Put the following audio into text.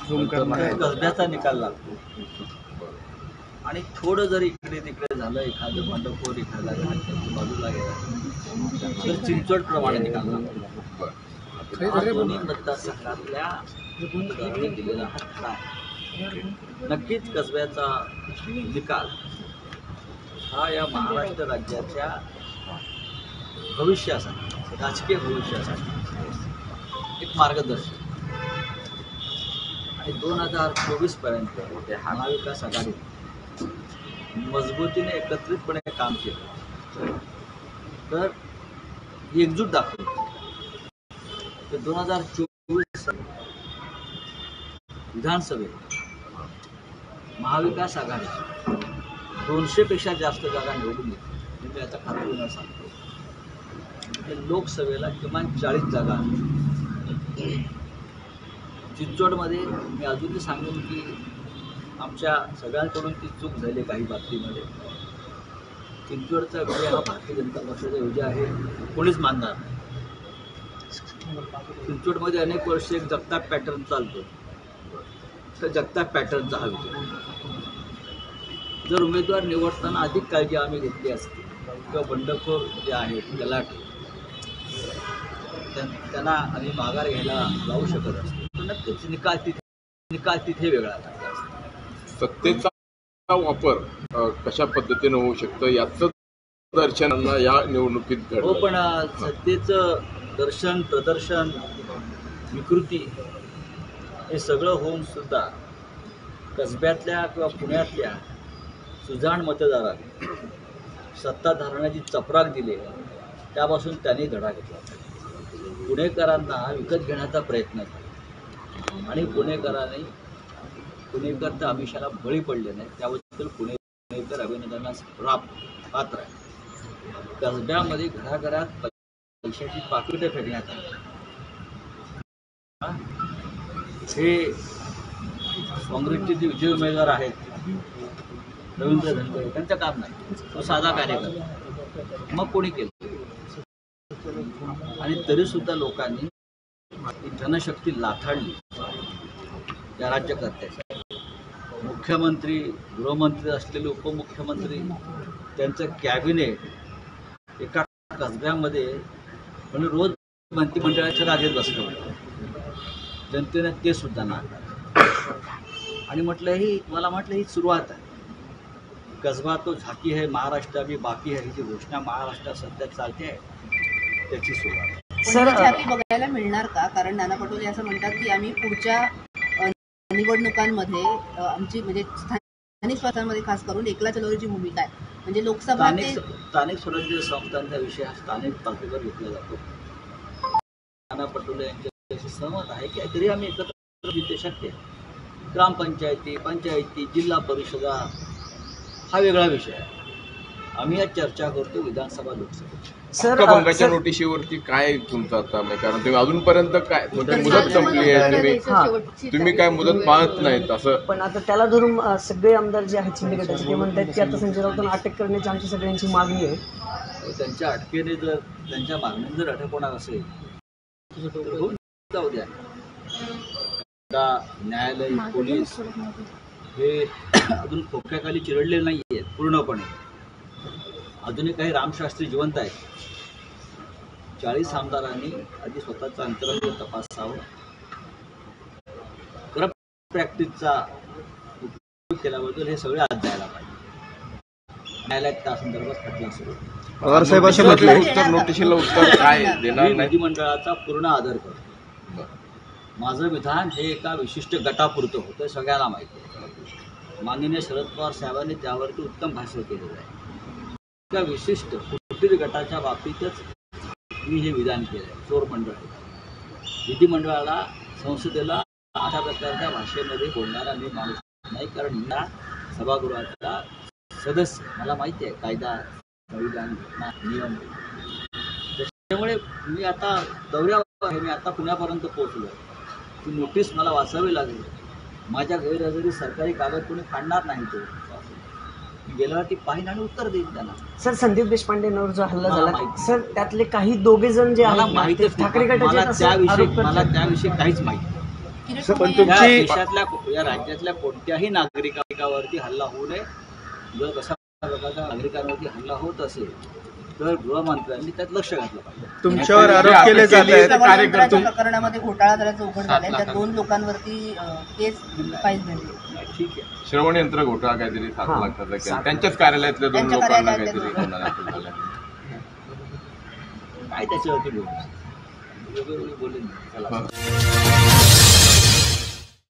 कसब्याचा निकाल लागतो आणि थोडं जर इकडे तिकडे झालं, एखादं बंडखोर एखादा बाजूला गेला तर चिंचवड प्रमाणे निकाल लागतो. दोन्ही मतदारसंघातल्या मतदारांनी दिलेला हा ठराव आहे. नक्कीच कसब्याचा निकाल हा या महाराष्ट्र राज्याच्या भविष्यासाठी, राजकीय भविष्यासाठी एक मार्गदर्शक आणि 2024 पर्यंत महाविकास आघाडी मजबूतीने एकत्रितपणे काम केलं तर एकजूट दाखवली तर 2024 विधानसभेत महाविकास आघाडी 200 पेक्षा जास्त जागा निवडून येते. मी आता खात्रीनं सांगतो लोकसभेला किमान 40 जागा. चिंचवडमध्ये मी अजूनही सांगेन की आमच्या सगळ्यांकडून ती चूक झाली काही बाबतीमध्ये. चिंचवडचा विजय हा भारतीय जनता पक्षाचा विजय आहे कोणीच मानणार नाही. चिंचवडमध्ये अनेक वर्ष एक जगताप पॅटर्न चालतो, तर जगताप पॅटर्नचा हा विजय. जर उमेदवार निवडताना अधिक काळजी आम्ही घेतली असती किंवा बंडखोर जे आहेत त्याला त्यांना आम्ही माघार घ्यायला लावू शकत असतो तर नक्कीच निकाल तिथे वेगळा लागला असतो. सत्तेचा वापर कशा पद्धतीने होऊ शकतं याचं दर्शन या निवडणुकीत घडलं. हो, पण सत्तेचं दर्शन, प्रदर्शन, विकृती हे सगळं होऊन सुद्धा कसब्यातल्या किंवा पुण्यातल्या सुजाण मतदारांनी सत्ताधाऱ्यांना जी चपराक दिली त्यापासून त्यांनी धडा घेतला. पुणेकरांना विकत घेण्याचा प्रयत्न केला आणि पुणेकर त्या आमिषाला बळी पडले नाही. त्याबद्दल पुणेकर अभिनंदनास पात्र आहे. कसब्यामध्ये घराघरात पैशाची पाकिटे फेकण्यात आली. हे काँग्रेसचे जे विजय उमेदवार आहेत रवींद्र धनगर त्यांचं काम नाही, तो साधा कार्यकर्ता. मग कोणी केलं आणि तरीसुद्धा लोकांनी जनशक्ती लाथाडली या राज्यकर्त्याच्या. मुख्यमंत्री, गृहमंत्री असलेले उपमुख्यमंत्री, त्यांचं कॅबिनेट एका कसब्यामध्ये म्हणजे रोज मंत्रिमंडळाच्या राजेत बसलं होतं. जनतेने ते सुद्धा नाकारलं आणि मला म्हटलं ही सुरुवात आहे. कसबा तो झाकी है महाराष्ट्र अभी बाकी है, ही जी घोषणा महाराष्ट्रात सध्या चालते आहे त्याची सुरुवात. सर छापी बघायला मिळणार का? कारण नाना पटोले असं म्हणतात की आम्ही पुढच्या निवडणुकांमध्ये आमची म्हणजे स्थानिक स्वराज्यामध्ये खास करून एकला चळवळीची भूमिका आहे. म्हणजे लोकसभा स्थानिक स्वराज्य संस्थांचा विषय हा स्थानिक पातळीवर घेतला जातो. नाना पटोले यांच्याशी सहमत आहे की तरी आम्ही एकत्र जिथे शक्य आहे. ग्रामपंचायती, पंचायती, जिल्हा परिषदा हा वेगळा विषय आहे. आम्ही आज चर्चा करतो विधानसभा लोकसभा. हक्कभंगाच्या नोटिशीवरती काय तुमचं आता, कारण तुम्ही अजूनपर्यंत काय मुदत संपली आहे, तुम्ही काय मुदत पाळत नाहीत असं. पण आता त्याला धरून सगळे आमदार जे आहेत सिंडिकेटचे ते म्हणतात की आता संजय राऊतांना अटक करण्याची आमची सगळ्यांची मागणी आहे. त्यांच्या अटकेने जर त्यांच्या मागणीने जर अटक होणार असेल तर जाऊ द्या. न्यायालय, पोलीस हे अजून खोक्याखाली चिरडले नाही आहेत पूर्णपणे. अजूनही काही रामशास्त्री जिवंत आहेत. 40 आमदारांनी आधी स्वतःचा अंतराळ तपासावं. करप्ट प्रॅक्टिसचा उपयोग केल्याबद्दल हे सगळे आज जायला पाहिजे. न्यायालयात त्या संदर्भात खटला सुरू. नोटिशीला उत्तर काय देणार? विधिमंडळाचा पूर्ण आदर करतो. माझं विधान हे एका विशिष्ट गटापुरतं होतं, सगळ्यांना माहिती आहे. माननीय शरद पवार साहेबांनी त्यावरती उत्तम भाष्य केलेलं आहे. एका विशिष्ट कुटीर गटाच्या बाबतीतच मी हे विधान केलं आहे. चोर मंडळ विधिमंडळाला, संसदेला अशा प्रकारच्या भाषेमध्ये बोलणारा मी माणूस नाही. कारण या सभागृहाचा सदस्य, मला माहिती आहे कायदा, संविधान, घटना, नियम. त्याच्यामुळे मी आता दौऱ्यावर आहे. मी आता पुण्यापर्यंत पोहोचलो. ती नोटीस मला वाचावी लागेल. माझ्या गैरहजेरी सरकारी कागद कोणी फाडणार नाही. तो गेल्यावर ती पाहिन आणि उत्तर देईल त्यांना. सर संदीप देशपांडेंवर जो हल्ला झाला सर त्यातले काही दोघे जण जे मला माहितीच ठाकरे गटाचे मला त्याविषयी काहीच माहिती. किरीट पण सोमय्या तुमची- या देशातल्या या राज्यातल्या कोणत्याही नागरिकावरती हल्ला होऊ नये. जर कशा प्रकारच्या नागरिकांवरती हल्ला होत असेल तर गृहमंत्र्यांनी त्यात लक्ष घातलं पाहिजे. तुमच्यावर आरोप केले जात आहेत प्रमाणपत्राच्या प्रकरणामध्ये घोटाळा झाल्याचं उघड झालंय. त्या 2 लोकांवरती केस फाईल झाली. ठीक आहे. श्रवण यंत्र घोटाळा काहीतरी 7 हां. लाखाचा केला त्यांच्याच कार्यालयातल्या 2 त्यांच्या लोकांना कार्यालयातल्या काहीतरी दोन. गुन्हा दाखल झाला. काय त्याच्यावरती बोलू वेगवेगळे बोलेन. चला. हां.